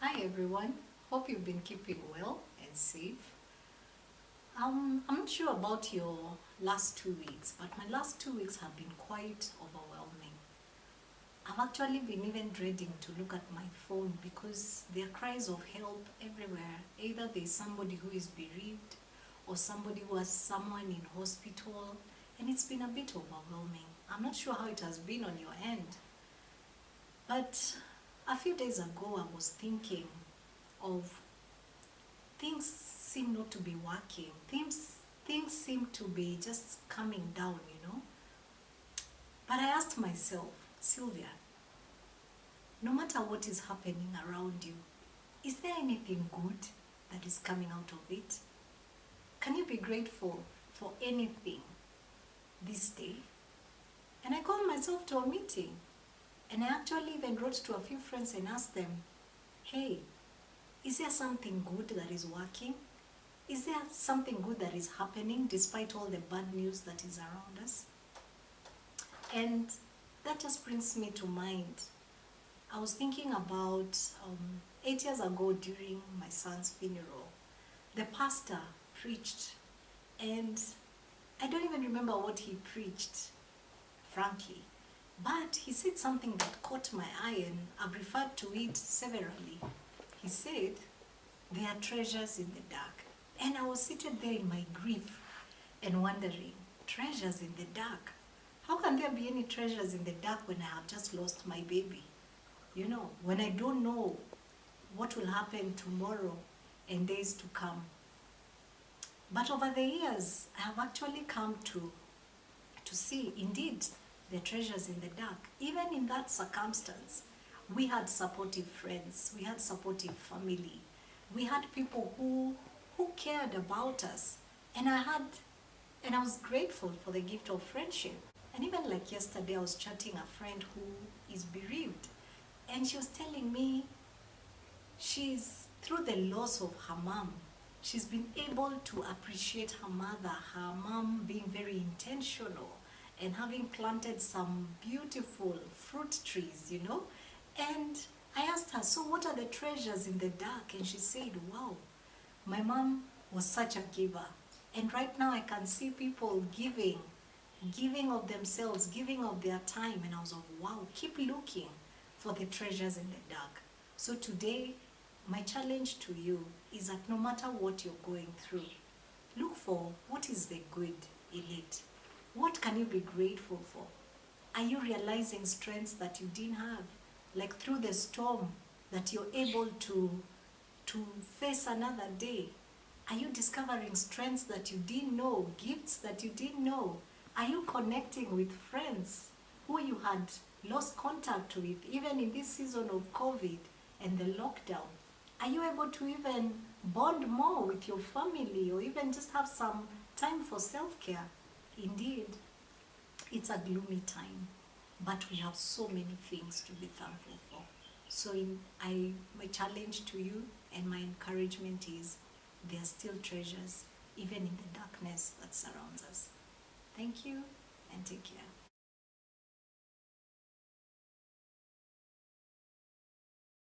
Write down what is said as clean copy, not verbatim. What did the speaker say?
Hi everyone, hope you've been keeping well and safe. I'm not sure about your last 2 weeks, but my last 2 weeks have been quite overwhelming. I've actually been even dreading to look at my phone because there are cries of help everywhere. Either there's somebody who is bereaved or somebody who has someone in hospital, and it's been a bit overwhelming. I'm not sure how it has been on your end, but a few days ago I was thinking of things seem not to be working. Things seem to be just coming down. But I asked myself, Sylvia, no matter what is happening around you, is there anything good that is coming out of it? Can you be grateful for anything this day? And I called myself to a meeting, and I actually even wrote to a few friends and asked them, hey, is there something good that is working? Is there something good that is happening despite all the bad news that is around us? And that just brings me to mind. I was thinking about 8 years ago during my son's funeral. The pastor preached, and I don't even remember what he preached, frankly. But he said something that caught my eye, and I've referred to it severally. He said, there are treasures in the dark. And I was seated there in my grief and wondering, treasures in the dark? How can there be any treasures in the dark when I have just lost my baby? When I don't know what will happen tomorrow and days to come. But over the years, I have actually come to see, indeed, the treasures in the dark. Even in that circumstance, we had supportive friends, we had supportive family, we had people who cared about us, and I was grateful for the gift of friendship. And even like yesterday, I was chatting a friend who is bereaved, and she was telling me she's, through the loss of her mom, she's been able to appreciate her mother, her mom being very intentional and having planted some beautiful fruit trees. And I asked her, so what are the treasures in the dark? And she said, wow, my mom was such a giver. And right now I can see people giving of themselves, giving of their time. And I was like, wow, keep looking for the treasures in the dark. So today, my challenge to you is that no matter what you're going through, look for what is the good in it. What can you be grateful for? Are you realizing strengths that you didn't have? Like through the storm, that you're able to face another day? Are you discovering strengths that you didn't know, gifts that you didn't know? Are you connecting with friends who you had lost contact with, even in this season of COVID and the lockdown? Are you able to even bond more with your family, or even just have some time for self-care? Indeed, it's a gloomy time, but we have so many things to be thankful for. So my challenge to you and my encouragement is, there are still treasures even in the darkness that surrounds us. Thank you, and take care.